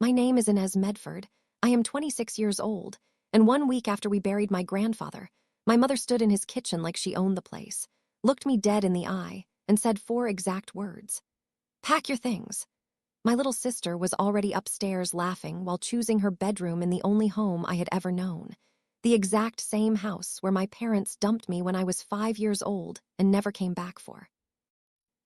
My name is Inez Medford. I am 26 years old, and 1 week after we buried my grandfather, my mother stood in his kitchen like she owned the place, looked me dead in the eye, and said 4 exact words. Pack your things. My little sister was already upstairs laughing while choosing her bedroom in the only home I had ever known, the exact same house where my parents dumped me when I was 5 years old and never came back for.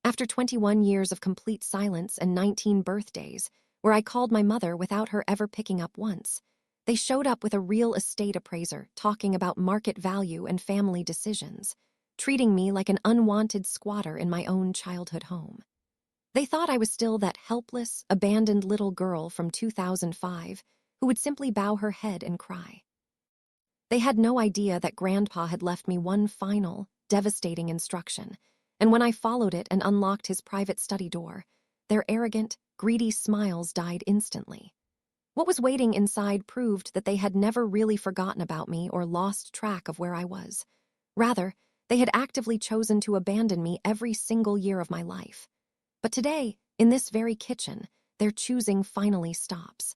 After 21 years of complete silence and 19 birthdays, where I called my mother without her ever picking up once, they showed up with a real estate appraiser talking about market value and family decisions, treating me like an unwanted squatter in my own childhood home. They thought I was still that helpless, abandoned little girl from 2005 who would simply bow her head and cry. They had no idea that Grandpa had left me one final, devastating instruction, and when I followed it and unlocked his private study door, their arrogant, greedy smiles died instantly. What was waiting inside proved that they had never really forgotten about me or lost track of where I was. Rather, they had actively chosen to abandon me every single year of my life. But today, in this very kitchen, their choosing finally stops.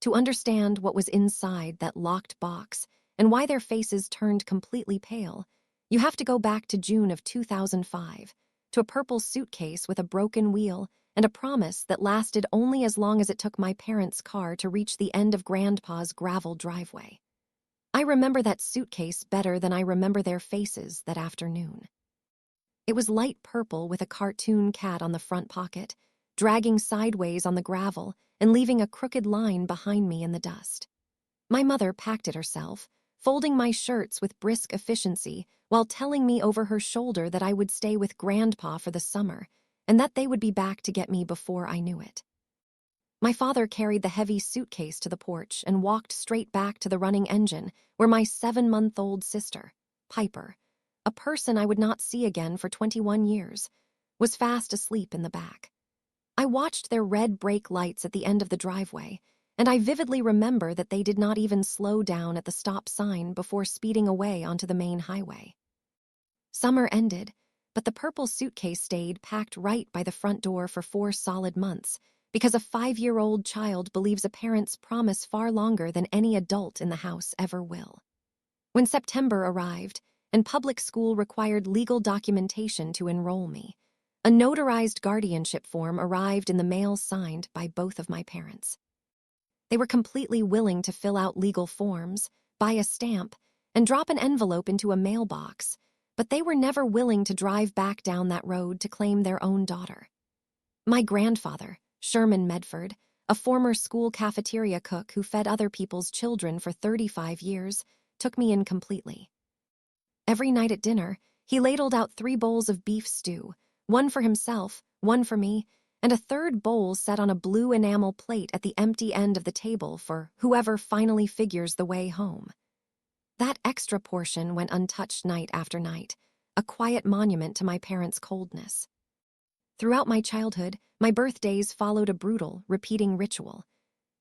To understand what was inside that locked box and why their faces turned completely pale, you have to go back to June of 2005, to a purple suitcase with a broken wheel and a promise that lasted only as long as it took my parents' car to reach the end of Grandpa's gravel driveway. I remember that suitcase better than I remember their faces that afternoon. It was light purple with a cartoon cat on the front pocket, dragging sideways on the gravel and leaving a crooked line behind me in the dust. My mother packed it herself, folding my shirts with brisk efficiency while telling me over her shoulder that I would stay with Grandpa for the summer and that they would be back to get me before I knew it. My father carried the heavy suitcase to the porch and walked straight back to the running engine where my 7-month-old sister, Piper, a person I would not see again for 21 years, was fast asleep in the back. I watched their red brake lights at the end of the driveway, and I vividly remember that they did not even slow down at the stop sign before speeding away onto the main highway. Summer ended, but the purple suitcase stayed packed right by the front door for 4 solid months because a 5-year-old child believes a parent's promise far longer than any adult in the house ever will. When September arrived, and public school required legal documentation to enroll me, a notarized guardianship form arrived in the mail signed by both of my parents. They were completely willing to fill out legal forms, buy a stamp, and drop an envelope into a mailbox, but they were never willing to drive back down that road to claim their own daughter. My grandfather, Sherman Medford, a former school cafeteria cook who fed other people's children for 35 years, took me in completely. Every night at dinner, he ladled out 3 bowls of beef stew, one for himself, one for me, and a third bowl set on a blue enamel plate at the empty end of the table for whoever finally figures the way home. That extra portion went untouched night after night, a quiet monument to my parents' coldness. Throughout my childhood, my birthdays followed a brutal, repeating ritual.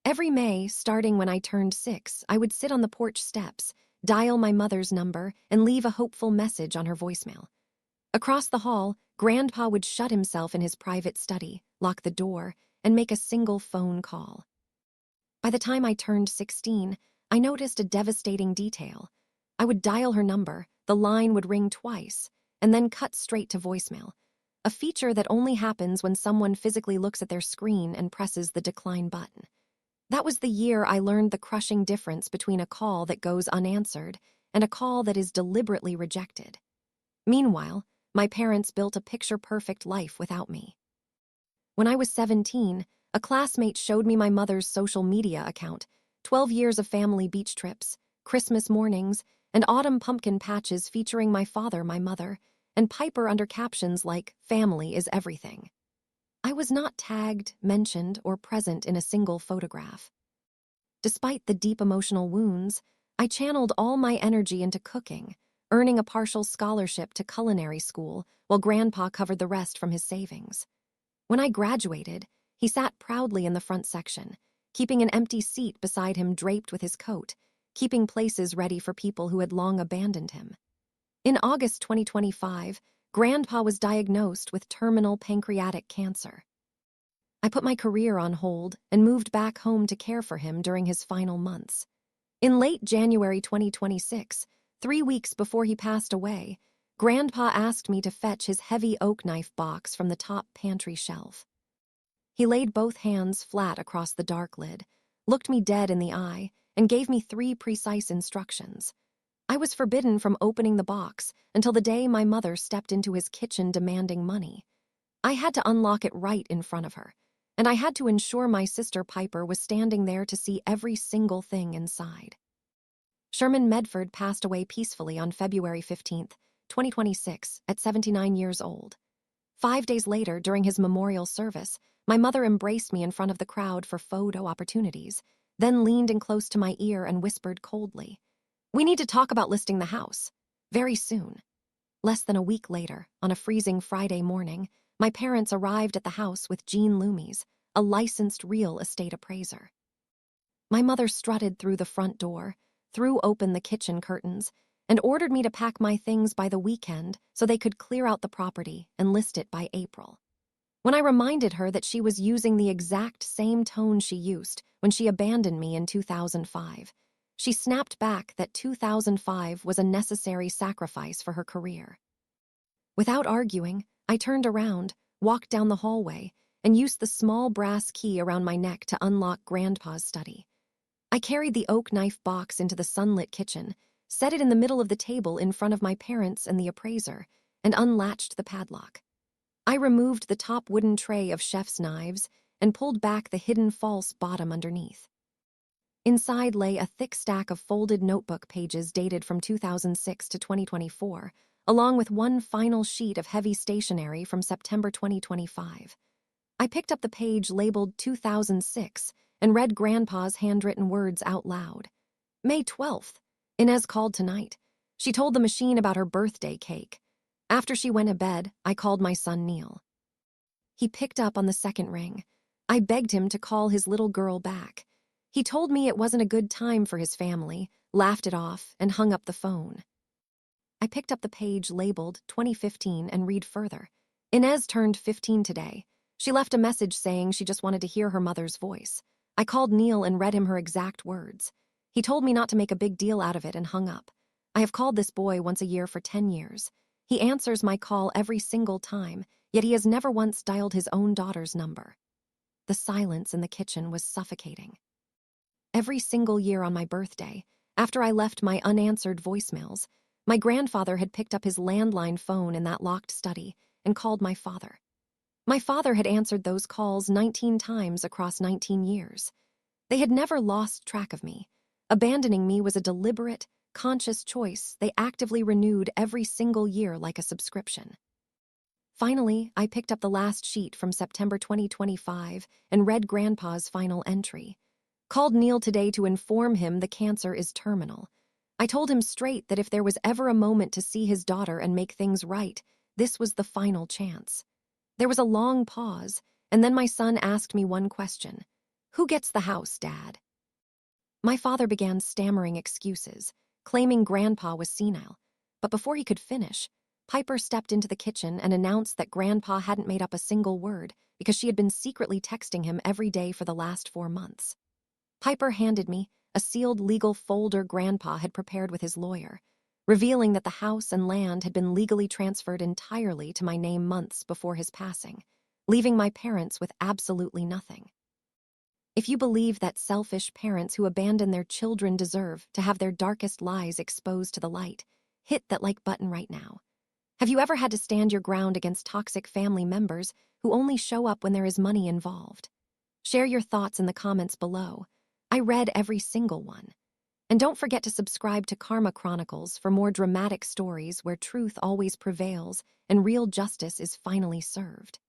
Every May, starting when I turned 6, I would sit on the porch steps, dial my mother's number, and leave a hopeful message on her voicemail. Across the hall, Grandpa would shut himself in his private study, lock the door, and make a single phone call. By the time I turned 16, I noticed a devastating detail. I would dial her number, the line would ring twice, and then cut straight to voicemail, a feature that only happens when someone physically looks at their screen and presses the decline button. That was the year I learned the crushing difference between a call that goes unanswered and a call that is deliberately rejected. Meanwhile, my parents built a picture-perfect life without me. When I was 17, a classmate showed me my mother's social media account, 12 years of family beach trips, Christmas mornings, and autumn pumpkin patches featuring my father, my mother, and Piper under captions like, "Family is everything." I was not tagged, mentioned, or present in a single photograph. Despite the deep emotional wounds, I channeled all my energy into cooking, earning a partial scholarship to culinary school while Grandpa covered the rest from his savings. When I graduated, he sat proudly in the front section, keeping an empty seat beside him draped with his coat, keeping places ready for people who had long abandoned him. In August 2025, Grandpa was diagnosed with terminal pancreatic cancer. I put my career on hold and moved back home to care for him during his final months. In late January 2026, 3 weeks before he passed away, Grandpa asked me to fetch his heavy oak knife box from the top pantry shelf. He laid both hands flat across the dark lid, looked me dead in the eye, and gave me 3 precise instructions. I was forbidden from opening the box until the day my mother stepped into his kitchen demanding money. I had to unlock it right in front of her, and I had to ensure my sister Piper was standing there to see every single thing inside. Sherman Medford passed away peacefully on February 15, 2026, at 79 years old. 5 days later, during his memorial service, my mother embraced me in front of the crowd for photo opportunities, then leaned in close to my ear and whispered coldly, "We need to talk about listing the house. Very soon." Less than a week later, on a freezing Friday morning, my parents arrived at the house with Jean Loomis, a licensed real estate appraiser. My mother strutted through the front door, threw open the kitchen curtains, and ordered me to pack my things by the weekend so they could clear out the property and list it by April. When I reminded her that she was using the exact same tone she used when she abandoned me in 2005, she snapped back that 2005 was a necessary sacrifice for her career. Without arguing, I turned around, walked down the hallway, and used the small brass key around my neck to unlock Grandpa's study. I carried the oak knife box into the sunlit kitchen, set it in the middle of the table in front of my parents and the appraiser, and unlatched the padlock. I removed the top wooden tray of chef's knives and pulled back the hidden false bottom underneath. Inside lay a thick stack of folded notebook pages dated from 2006 to 2024, along with one final sheet of heavy stationery from September 2025. I picked up the page labeled 2006 and read Grandpa's handwritten words out loud. May 12th. Inez called tonight. She told the machine about her birthday cake. After she went to bed, I called my son Neil. He picked up on the second ring. I begged him to call his little girl back. He told me it wasn't a good time for his family, laughed it off, and hung up the phone. I picked up the page labeled 2015 and read further. Inez turned 15 today. She left a message saying she just wanted to hear her mother's voice. I called Neil and read him her exact words. He told me not to make a big deal out of it and hung up. I have called this boy once a year for 10 years. He answers my call every single time, yet he has never once dialed his own daughter's number. The silence in the kitchen was suffocating. Every single year on my birthday, after I left my unanswered voicemails, my grandfather had picked up his landline phone in that locked study and called my father. My father had answered those calls 19 times across 19 years. They had never lost track of me. Abandoning me was a deliberate, conscious choice they actively renewed every single year like a subscription. Finally, I picked up the last sheet from September 2025 and read Grandpa's final entry. Called Neil today to inform him the cancer is terminal. I told him straight that if there was ever a moment to see his daughter and make things right, this was the final chance. There was a long pause, and then my son asked me one question. "Who gets the house, Dad?" My father began stammering excuses, claiming Grandpa was senile. But before he could finish, Piper stepped into the kitchen and announced that Grandpa hadn't made up a single word because she had been secretly texting him every day for the last 4 months. Piper handed me a sealed legal folder Grandpa had prepared with his lawyer, revealing that the house and land had been legally transferred entirely to my name months before his passing, leaving my parents with absolutely nothing. If you believe that selfish parents who abandon their children deserve to have their darkest lies exposed to the light, hit that like button right now. Have you ever had to stand your ground against toxic family members who only show up when there is money involved? Share your thoughts in the comments below. I read every single one. And don't forget to subscribe to Karma Chronicles for more dramatic stories where truth always prevails and real justice is finally served.